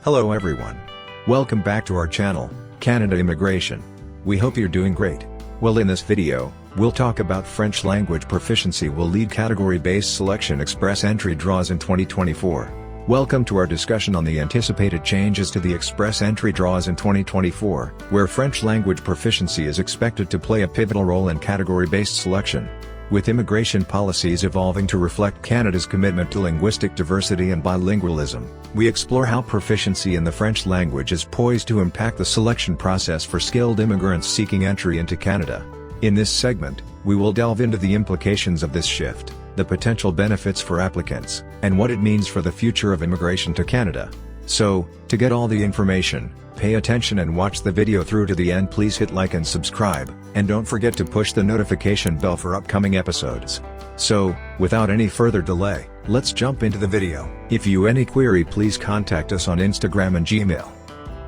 Hello everyone. Welcome back to our channel, Canada Immigration. We hope you're doing great. Well, in this video, we'll talk about French language proficiency will lead category-based selection express entry draws in 2024. Welcome to our discussion on the anticipated changes to the express entry draws in 2024, where French language proficiency is expected to play a pivotal role in category-based selection. With immigration policies evolving to reflect Canada's commitment to linguistic diversity and bilingualism, we explore how proficiency in the French language is poised to impact the selection process for skilled immigrants seeking entry into Canada. In this segment, we will delve into the implications of this shift, the potential benefits for applicants, and what it means for the future of immigration to Canada. So, to get all the information, pay attention and watch the video through to the end. Please hit like and subscribe, and don't forget to push the notification bell for upcoming episodes. So, without any further delay, let's jump into the video. If you any query, please contact us on Instagram and Gmail.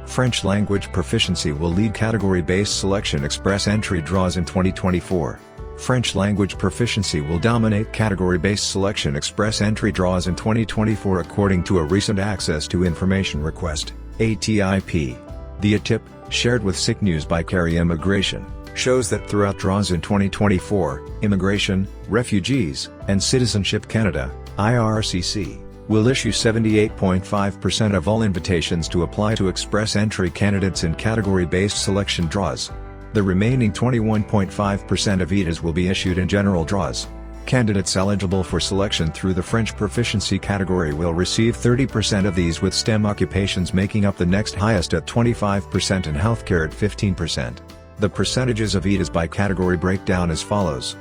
French language proficiency will lead category-based selection express entry draws in 2024. French language proficiency will dominate category-based selection express entry draws in 2024 according to a recent Access to Information request, ATIP. The ATIP, shared with SIC News by Carry Immigration, shows that throughout draws in 2024, Immigration, Refugees, and Citizenship Canada, ircc, will issue 78.5% of all invitations to apply to express entry candidates in category-based selection draws. The remaining 21.5% of visas will be issued in general draws. Candidates eligible for selection through the French proficiency category will receive 30% of these, with STEM occupations making up the next highest at 25% and healthcare at 15%. The percentages of visas by category break down as follows.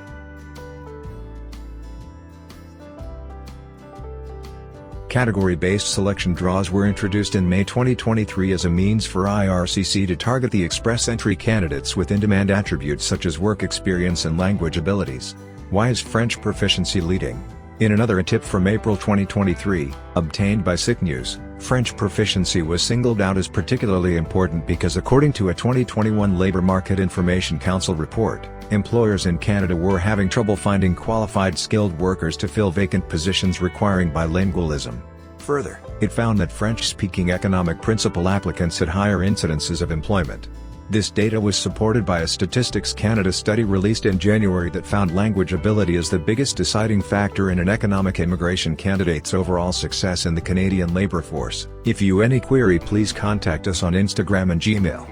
Category-based selection draws were introduced in May 2023 as a means for IRCC to target the express entry candidates with in-demand attributes such as work experience and language abilities. Why is French proficiency leading? In another tip from April 2023, obtained by SIC News, French proficiency was singled out as particularly important because, according to a 2021 Labour Market Information Council report, employers in Canada were having trouble finding qualified skilled workers to fill vacant positions requiring bilingualism. Further, it found that French-speaking economic principal applicants had higher incidences of employment. This data was supported by a Statistics Canada study released in January that found language ability as the biggest deciding factor in an economic immigration candidate's overall success in the Canadian labour force. If you any query, please contact us on Instagram and Gmail.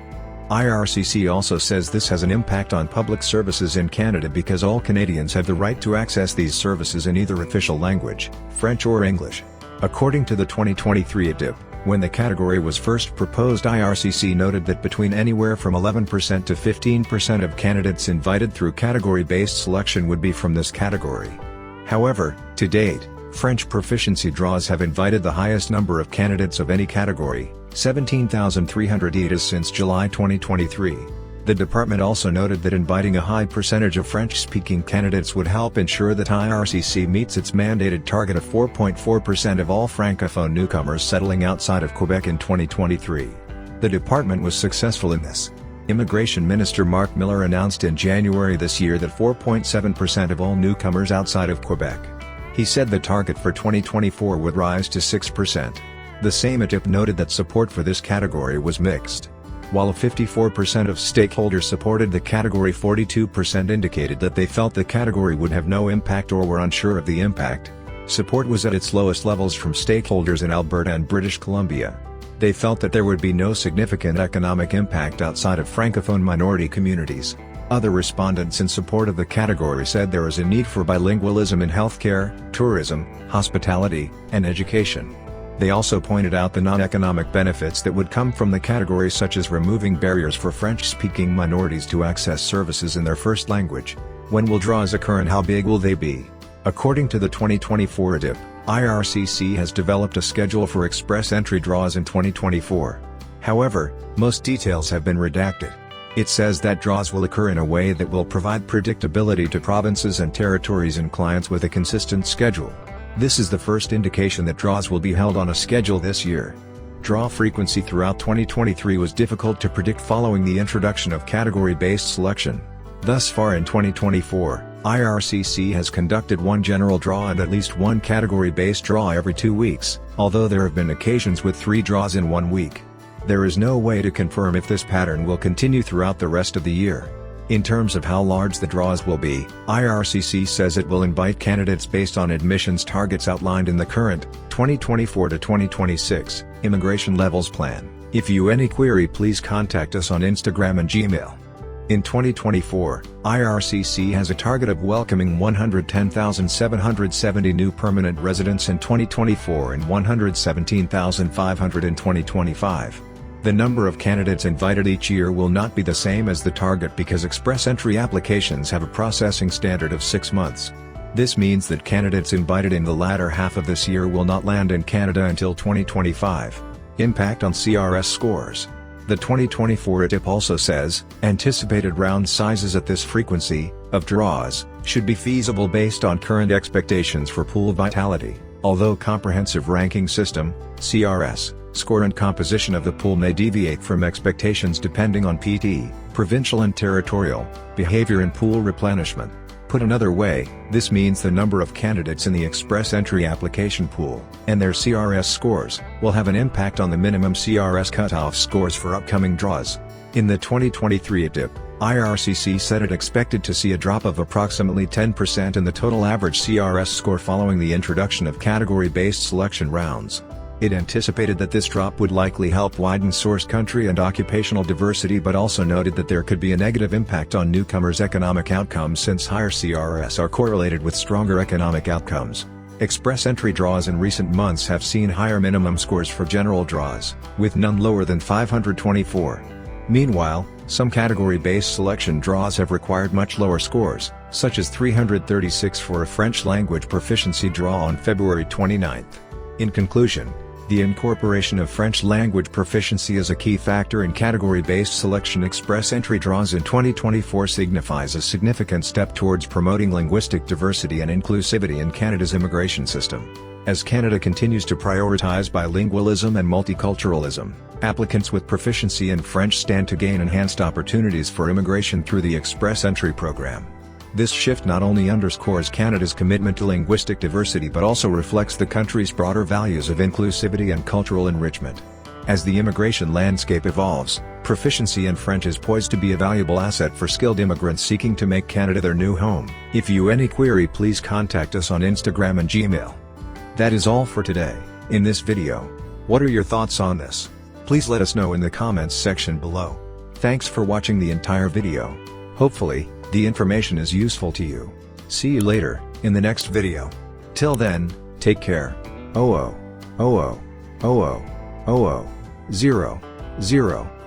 IRCC also says this has an impact on public services in Canada because all Canadians have the right to access these services in either official language, French or English. According to the 2023 ADIP, when the category was first proposed, IRCC noted that between anywhere from 11% to 15% of candidates invited through category-based selection would be from this category. However, to date, French proficiency draws have invited the highest number of candidates of any category, 17,300 visas since July 2023. The department also noted that inviting a high percentage of French-speaking candidates would help ensure that IRCC meets its mandated target of 4.4% of all francophone newcomers settling outside of Quebec in 2023. The department was successful in this. Immigration Minister Marc Miller announced in January this year that 4.7% of all newcomers outside of Quebec. He said the target for 2024 would rise to 6%. The same ATIP noted that support for this category was mixed. While 54% of stakeholders supported the category, 42% indicated that they felt the category would have no impact or were unsure of the impact. Support was at its lowest levels from stakeholders in Alberta and British Columbia. They felt that there would be no significant economic impact outside of francophone minority communities. Other respondents in support of the category said there is a need for bilingualism in healthcare, tourism, hospitality, and education. They also pointed out the non-economic benefits that would come from the category, such as removing barriers for French-speaking minorities to access services in their first language. When will draws occur and how big will they be? According to the 2024 ADIP, IRCC has developed a schedule for express entry draws in 2024. However, most details have been redacted. It says that draws will occur in a way that will provide predictability to provinces and territories and clients with a consistent schedule. This is the first indication that draws will be held on a schedule this year. Draw frequency throughout 2023 was difficult to predict following the introduction of category-based selection. Thus far in 2024, IRCC has conducted one general draw and at least one category-based draw every 2 weeks, although there have been occasions with 3 draws in 1 week. There is no way to confirm if this pattern will continue throughout the rest of the year. In terms of how large the draws will be, IRCC says it will invite candidates based on admissions targets outlined in the current 2024 to 2026 Immigration Levels Plan. If you any query, please contact us on Instagram and Gmail. In 2024, IRCC has a target of welcoming 110,770 new permanent residents in 2024 and 117,500 in 2025. The number of candidates invited each year will not be the same as the target because express entry applications have a processing standard of 6 months. This means that candidates invited in the latter half of this year will not land in Canada until 2025. Impact on CRS scores. The 2024 ITIP also says, anticipated round sizes at this frequency of draws should be feasible based on current expectations for pool vitality, although comprehensive ranking system, CRS, score and composition of the pool may deviate from expectations depending on PT, provincial and territorial, behavior and pool replenishment. Put another way, this means the number of candidates in the express entry application pool, and their CRS scores, will have an impact on the minimum CRS cutoff scores for upcoming draws. In the 2023 ITIP, IRCC said it expected to see a drop of approximately 10% in the total average CRS score following the introduction of category-based selection rounds. It anticipated that this drop would likely help widen source country and occupational diversity, but also noted that there could be a negative impact on newcomers' economic outcomes since higher CRS are correlated with stronger economic outcomes. Express entry draws in recent months have seen higher minimum scores for general draws, with none lower than 524. Meanwhile, some category-based selection draws have required much lower scores, such as 336 for a French language proficiency draw on February 29. In conclusion, the incorporation of French language proficiency as a key factor in category-based selection express entry draws in 2024 signifies a significant step towards promoting linguistic diversity and inclusivity in Canada's immigration system. As Canada continues to prioritize bilingualism and multiculturalism, applicants with proficiency in French stand to gain enhanced opportunities for immigration through the express entry program. This shift not only underscores Canada's commitment to linguistic diversity but also reflects the country's broader values of inclusivity and cultural enrichment. As the immigration landscape evolves, proficiency in French is poised to be a valuable asset for skilled immigrants seeking to make Canada their new home. If you any query, please contact us on Instagram and Gmail. That is all for today. In this video, what are your thoughts on this? Please let us know in the comments section below. Thanks for watching the entire video. Hopefully, the information is useful to you. See you later, in the next video. Till then, take care. 00000000.